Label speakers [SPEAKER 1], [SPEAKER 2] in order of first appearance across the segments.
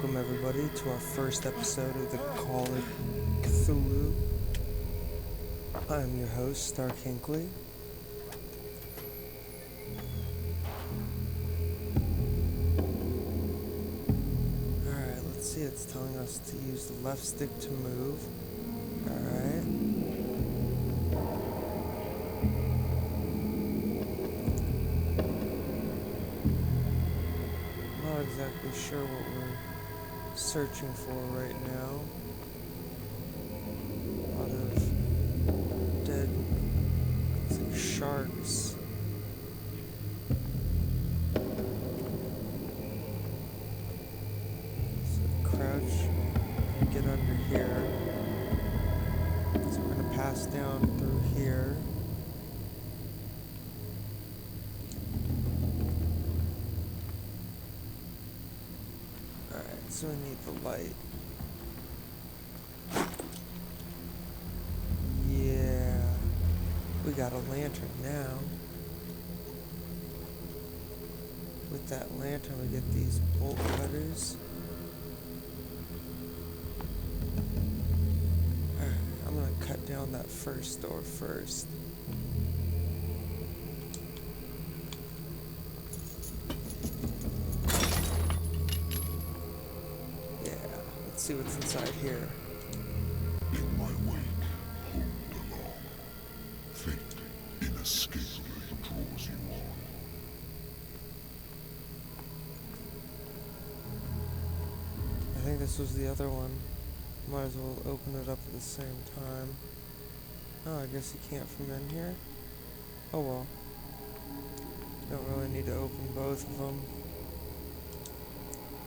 [SPEAKER 1] Welcome everybody to our first episode of the Call of Cthulhu. I'm your host, Hinkely. Alright, let's see, it's telling us to use the left stick to move. Alright. Not exactly sure what we're searching for right now. A lot of dead sharks. So crouch and get under here. So we're gonna pass down through here. Alright, so we need the light. Yeah, we got a lantern now. With that lantern we get these bolt cutters. Alright, I'm gonna cut down that first door first. Let's see what's inside here.
[SPEAKER 2] In my wake, hold along. Fate inescapably draws you on.
[SPEAKER 1] I think this was the other one. Might as well open it up at the same time. Oh, I guess you can't from in here? Oh well. Don't really need to open both of them.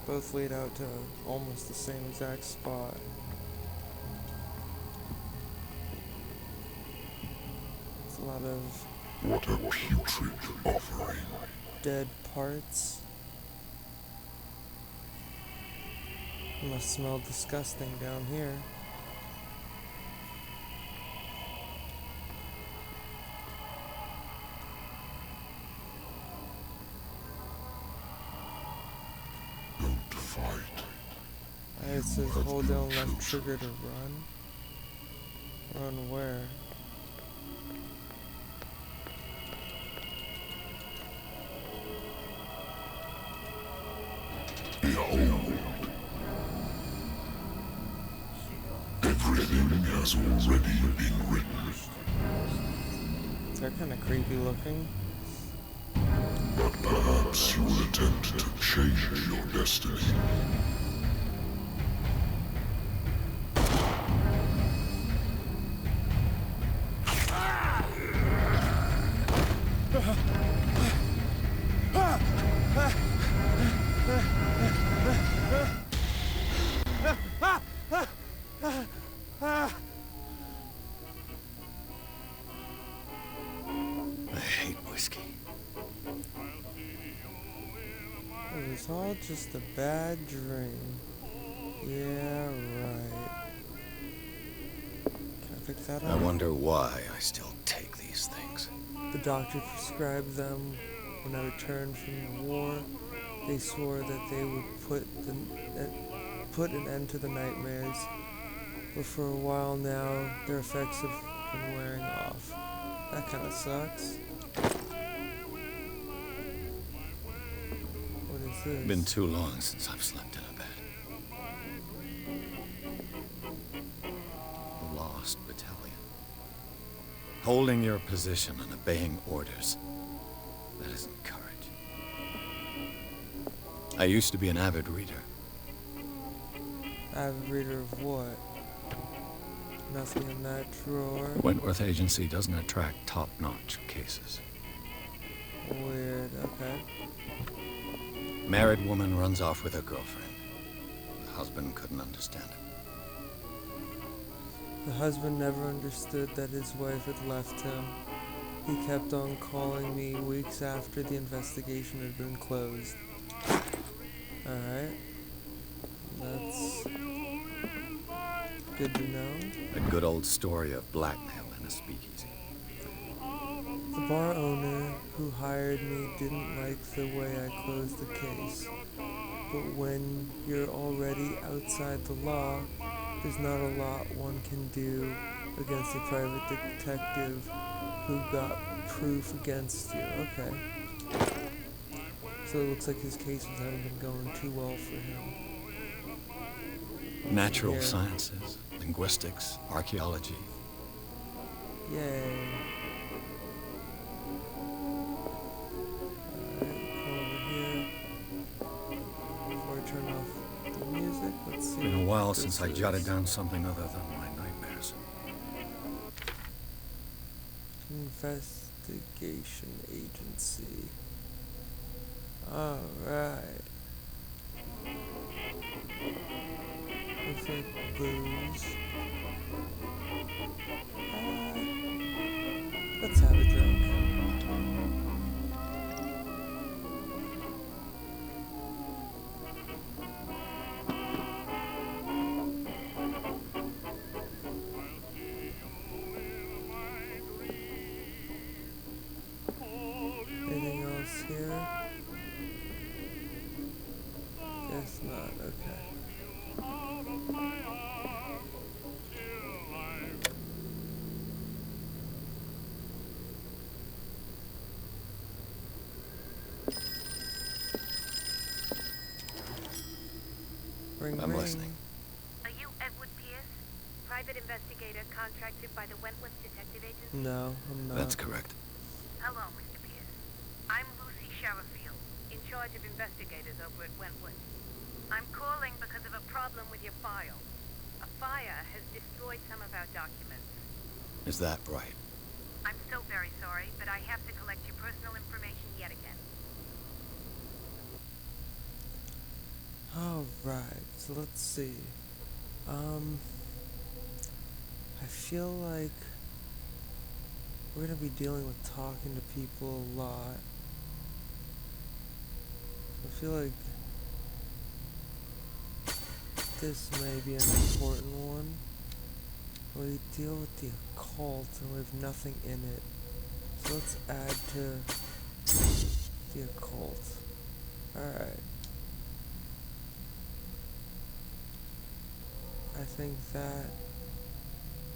[SPEAKER 1] Both lead out to almost the same exact spot. It's a lot of...
[SPEAKER 2] What a putrid offering.
[SPEAKER 1] Dead parts. It must smell disgusting down here. It says hold down left trigger to run. Run where?
[SPEAKER 2] Behold. Everything has already been written.
[SPEAKER 1] They're kind of creepy looking.
[SPEAKER 2] But perhaps you will attempt to change your destiny.
[SPEAKER 1] It was all just a bad dream. Yeah, right. Can I pick that up?
[SPEAKER 3] I wonder why I still take these things.
[SPEAKER 1] The doctor prescribed them when I returned from the war. They swore that they would put an end to the nightmares. But for a while now, their effects have been wearing off. That kind of sucks. What is this?
[SPEAKER 3] Been too long since I've slept in a bed. The Lost Battalion. Holding your position and obeying orders. That isn't courage. I used to be an avid reader.
[SPEAKER 1] Avid reader of what? Nothing in that drawer.
[SPEAKER 3] Wentworth Agency doesn't attract top-notch cases.
[SPEAKER 1] Weird, okay.
[SPEAKER 3] Married woman runs off with her girlfriend. The husband couldn't understand it.
[SPEAKER 1] The husband never understood that his wife had left him. He kept on calling me weeks after the investigation had been closed. Alright. That's good to know.
[SPEAKER 3] A good old story of blackmail in a speakeasy.
[SPEAKER 1] The bar owner who hired me didn't like the way I closed the case. but when you're already outside the law, there's not a lot one can do against a private detective who got proof against you. Okay. So it looks like his cases haven't been going too well for him.
[SPEAKER 3] Natural sciences, linguistics, archaeology.
[SPEAKER 1] Yay. Alright, come over here. Before I turn off the music, let's see.
[SPEAKER 3] Been a while
[SPEAKER 1] what
[SPEAKER 3] since
[SPEAKER 1] this
[SPEAKER 3] I jotted
[SPEAKER 1] is.
[SPEAKER 3] down something other than my nightmares.
[SPEAKER 1] Investigation agency. Alright. Looks like booze. Let's have a drink. Anything else here? Guess not, okay. Ring,
[SPEAKER 3] I'm
[SPEAKER 1] ring.
[SPEAKER 3] listening.
[SPEAKER 4] Are you Edward Pierce, private investigator contracted by the Wentworth Detective Agency?
[SPEAKER 1] No, I'm not.
[SPEAKER 3] That's correct.
[SPEAKER 4] Hello, Mr. Pierce. I'm Lucy Sherifield, in charge of investigators over at Wentworth. I'm calling because of a problem with your file. A fire has destroyed some of our documents.
[SPEAKER 3] Is that right?
[SPEAKER 4] I'm so very sorry, but I have to collect your personal information yet again.
[SPEAKER 1] Alright, so let's see. I feel like we're gonna be dealing with talking to people a lot. I feel like this may be an important one. We deal with the occult and we have nothing in it. So let's add to the occult. Alright. I think that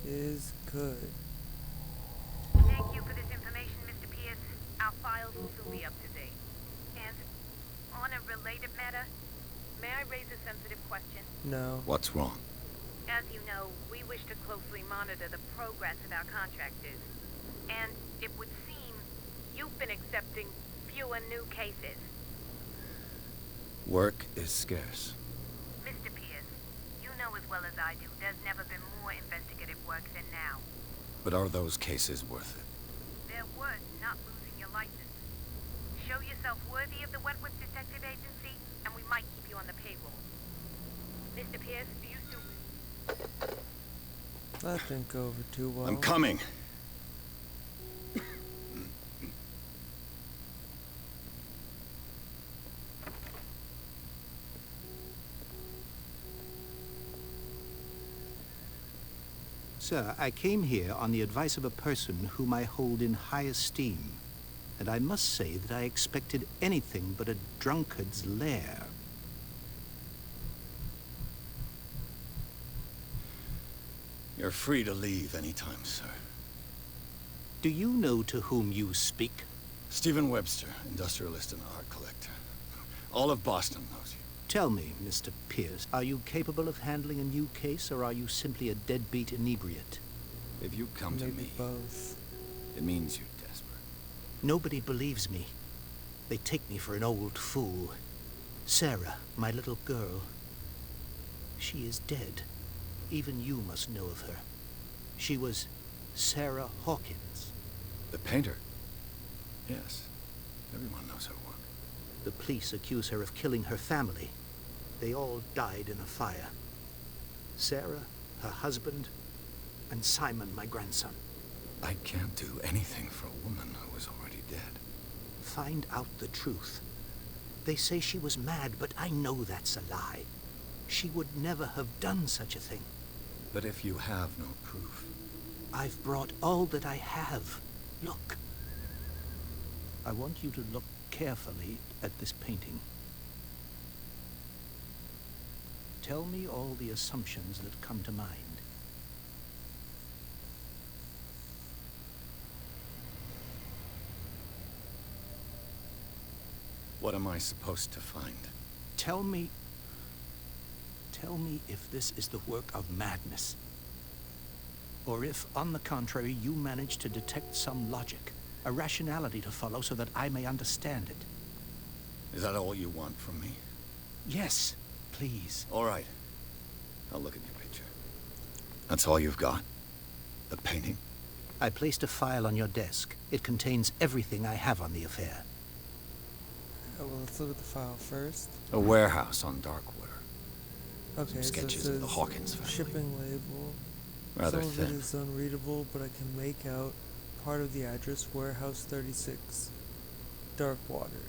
[SPEAKER 1] is good.
[SPEAKER 4] Thank you for this information, Mr. Pierce. Our files will soon be up to date. And on a related matter, may I raise a sensitive question?
[SPEAKER 1] No.
[SPEAKER 3] What's wrong?
[SPEAKER 4] As you know, we wish to closely monitor the progress of our contractors. And it would seem you've been accepting fewer new cases.
[SPEAKER 3] Work is scarce.
[SPEAKER 4] Mr. Pierce, you know as well as I do there's never been more investigative work than now.
[SPEAKER 3] But are those cases worth it?
[SPEAKER 4] They're worth not losing your license. Show yourself worthy of the Wentworth Detective Agency, and we might keep you on the payroll. Mr. Pierce, do you still...
[SPEAKER 1] That didn't go over too well.
[SPEAKER 3] I'm coming.
[SPEAKER 5] Sir, I came here on the advice of a person whom I hold in high esteem, and I must say that I expected anything but a drunkard's lair.
[SPEAKER 3] You're free to leave anytime, sir.
[SPEAKER 5] Do you know to whom you speak?
[SPEAKER 3] Stephen Webster, industrialist and art collector. All of Boston knows you.
[SPEAKER 5] Tell me, Mr. Pierce, are you capable of handling a new case, or are you simply a deadbeat inebriate?
[SPEAKER 3] If you come to
[SPEAKER 1] Maybe
[SPEAKER 3] me,
[SPEAKER 1] both.
[SPEAKER 3] it means you're desperate.
[SPEAKER 5] Nobody believes me. They take me for an old fool. Sarah, my little girl, she is dead. Even you must know of her. She was Sarah Hawkins.
[SPEAKER 3] The painter? Yes. Everyone knows her work.
[SPEAKER 5] The police accuse her of killing her family. They all died in a fire. Sarah, her husband, and Simon, my grandson.
[SPEAKER 3] I can't do anything for a woman who is already dead.
[SPEAKER 5] Find out the truth. They say she was mad, but I know that's a lie. She would never have done such a thing.
[SPEAKER 3] But if you have no proof...
[SPEAKER 5] I've brought all that I have. Look. I want you to look carefully at this painting. Tell me all the assumptions that come to mind.
[SPEAKER 3] What am I supposed to find?
[SPEAKER 5] Tell me if this is the work of madness. Or if, on the contrary, you manage to detect some logic, a rationality to follow so that I may understand it.
[SPEAKER 3] Is that all you want from me?
[SPEAKER 5] Yes, please.
[SPEAKER 3] All right. I'll look at your picture. That's all you've got? The painting?
[SPEAKER 5] I placed a file on your desk. It contains everything I have on the affair.
[SPEAKER 1] Well, let's look at the file first.
[SPEAKER 3] A warehouse on Darkwater.
[SPEAKER 1] Okay,
[SPEAKER 3] Some sketches
[SPEAKER 1] so it
[SPEAKER 3] of the
[SPEAKER 1] says
[SPEAKER 3] Hawkins family.
[SPEAKER 1] shipping label.
[SPEAKER 3] Rather
[SPEAKER 1] Some of
[SPEAKER 3] thin.
[SPEAKER 1] it is unreadable, but I can make out part of the address, Warehouse 36, Darkwater.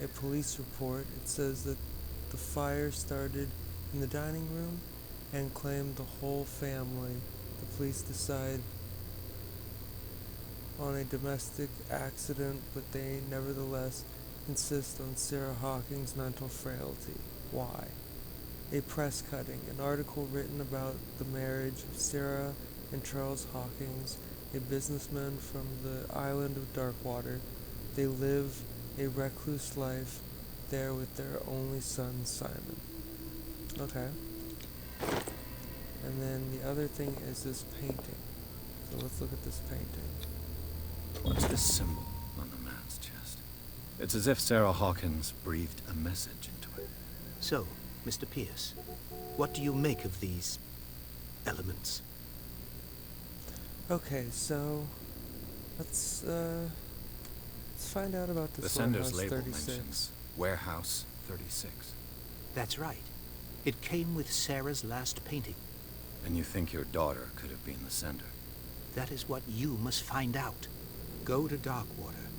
[SPEAKER 1] A police report, it says that the fire started in the dining room and claimed the whole family. The police decide on a domestic accident, but they nevertheless insist on Sarah Hawkins' mental frailty. Why? A press cutting, an article written about the marriage of Sarah and Charles Hawkins, a businessman from the island of Darkwater. They live a recluse life there with their only son, Simon. Okay. And then the other thing is this painting. So let's look at this painting.
[SPEAKER 3] What's this symbol on the man's chest? It's as if Sarah Hawkins breathed a message into it.
[SPEAKER 5] So, Mr. Pierce, what do you make of these elements?
[SPEAKER 1] Okay, so let's find out about
[SPEAKER 3] The
[SPEAKER 1] this
[SPEAKER 3] sender's
[SPEAKER 1] Warehouse
[SPEAKER 3] label
[SPEAKER 1] 36.
[SPEAKER 3] mentions Warehouse 36.
[SPEAKER 5] That's right. It came with Sarah's last painting.
[SPEAKER 3] And you think your daughter could have been the sender?
[SPEAKER 5] That is what you must find out. Go to Darkwater.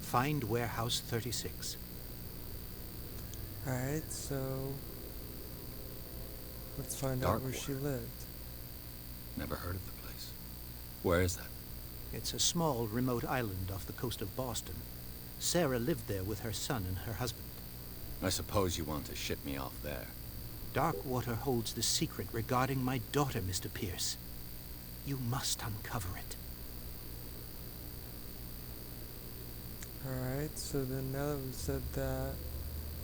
[SPEAKER 5] Find Warehouse 36.
[SPEAKER 1] Alright, so let's find out where she lived.
[SPEAKER 3] Never heard of the place. Where is that?
[SPEAKER 5] It's a small, remote island off the coast of Boston. Sarah lived there with her son and her husband.
[SPEAKER 3] I suppose you want to ship me off there.
[SPEAKER 5] Darkwater holds the secret regarding my daughter, Mr. Pierce. You must uncover it.
[SPEAKER 1] Alright, so then now that we've said that,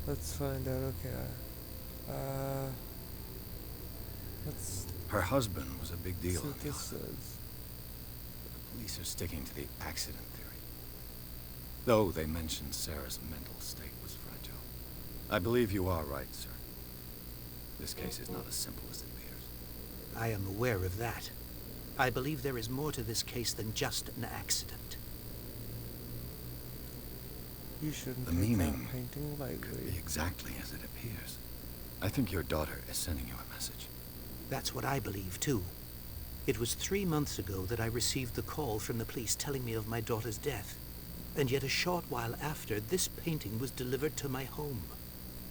[SPEAKER 1] let's find out, let's
[SPEAKER 3] Her husband was a big
[SPEAKER 1] see
[SPEAKER 3] deal on
[SPEAKER 1] what
[SPEAKER 3] the
[SPEAKER 1] this
[SPEAKER 3] island.
[SPEAKER 1] says.
[SPEAKER 3] The police are sticking to the accident theory. Though they mentioned Sarah's mental state was fragile. I believe you are right, sir. This case is not as simple as it appears.
[SPEAKER 5] I am aware of that. I believe there is more to this case than just an accident.
[SPEAKER 1] You shouldn't
[SPEAKER 3] The
[SPEAKER 1] take
[SPEAKER 3] meaning
[SPEAKER 1] that painting
[SPEAKER 3] Could be
[SPEAKER 1] lightly.
[SPEAKER 3] exactly as it appears. I think your daughter is sending you a message.
[SPEAKER 5] That's what I believe, too. It was 3 months ago that I received the call from the police telling me of my daughter's death. And yet a short while after, this painting was delivered to my home.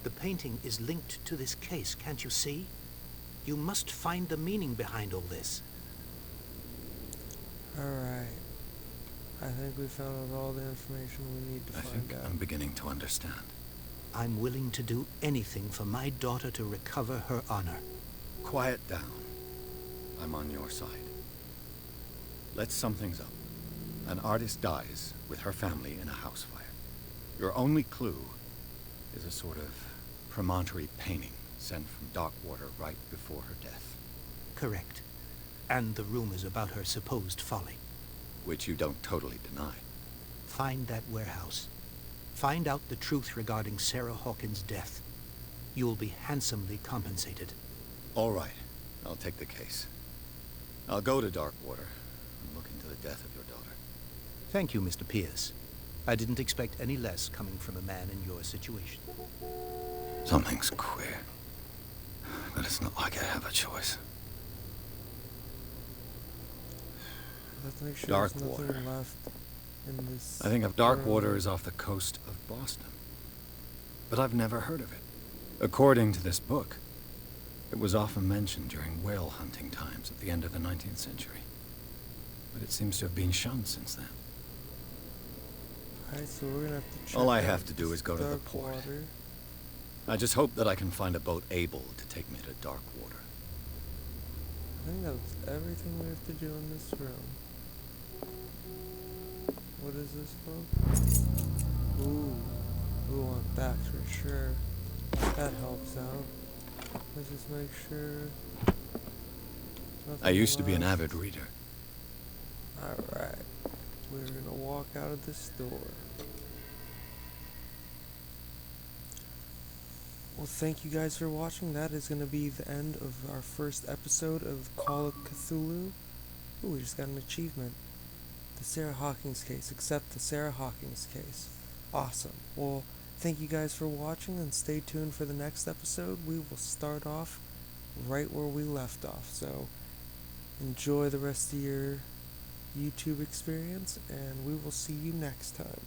[SPEAKER 5] The painting is linked to this case, can't you see? You must find the meaning behind all this.
[SPEAKER 1] Alright. I think we found out all the information we need to
[SPEAKER 3] I
[SPEAKER 1] find
[SPEAKER 3] think
[SPEAKER 1] out.
[SPEAKER 3] I'm beginning to understand.
[SPEAKER 5] I'm willing to do anything for my daughter to recover her honor.
[SPEAKER 3] Quiet down. I'm on your side. Let's sum things up. An artist dies with her family in a house fire. Your only clue is a sort of promontory painting sent from Darkwater right before her death.
[SPEAKER 5] Correct. And the rumors about her supposed folly.
[SPEAKER 3] Which you don't totally deny.
[SPEAKER 5] Find that warehouse. Find out the truth regarding Sarah Hawkins' death. You'll be handsomely compensated.
[SPEAKER 3] All right. I'll take the case. I'll go to Darkwater and look into the death of your daughter.
[SPEAKER 5] Thank you, Mr. Pierce. I didn't expect any less coming from a man in your situation.
[SPEAKER 3] Something's queer. But it's not like I have a choice.
[SPEAKER 1] Let's make sure there's
[SPEAKER 3] Darkwater.
[SPEAKER 1] nothing left in this.
[SPEAKER 3] I think of Darkwater is off the coast of Boston. But I've never heard of it. According to this book, it was often mentioned during whale hunting times at the end of the 19th century. But it seems to have been shunned since then.
[SPEAKER 1] Alright, so we're gonna have to check
[SPEAKER 3] All I
[SPEAKER 1] out
[SPEAKER 3] have to do
[SPEAKER 1] this
[SPEAKER 3] is go to the port.
[SPEAKER 1] Darkwater.
[SPEAKER 3] I just hope that I can find a boat able to take me to Darkwater.
[SPEAKER 1] I think that's everything we have to do in this room. What is this, folks? Ooh. We want that for sure. That helps out. Let's just make sure.
[SPEAKER 3] I used to be an
[SPEAKER 1] left.
[SPEAKER 3] avid reader.
[SPEAKER 1] Alright. We're gonna walk out of this door. Well, thank you guys for watching. That is gonna be the end of our first episode of Call of Cthulhu. Ooh, we just got an achievement. The Sarah Hawkins case. Accept the Sarah Hawkins case. Awesome. Well, thank you guys for watching, and stay tuned for the next episode. We will start off right where we left off. So enjoy the rest of your YouTube experience, and we will see you next time.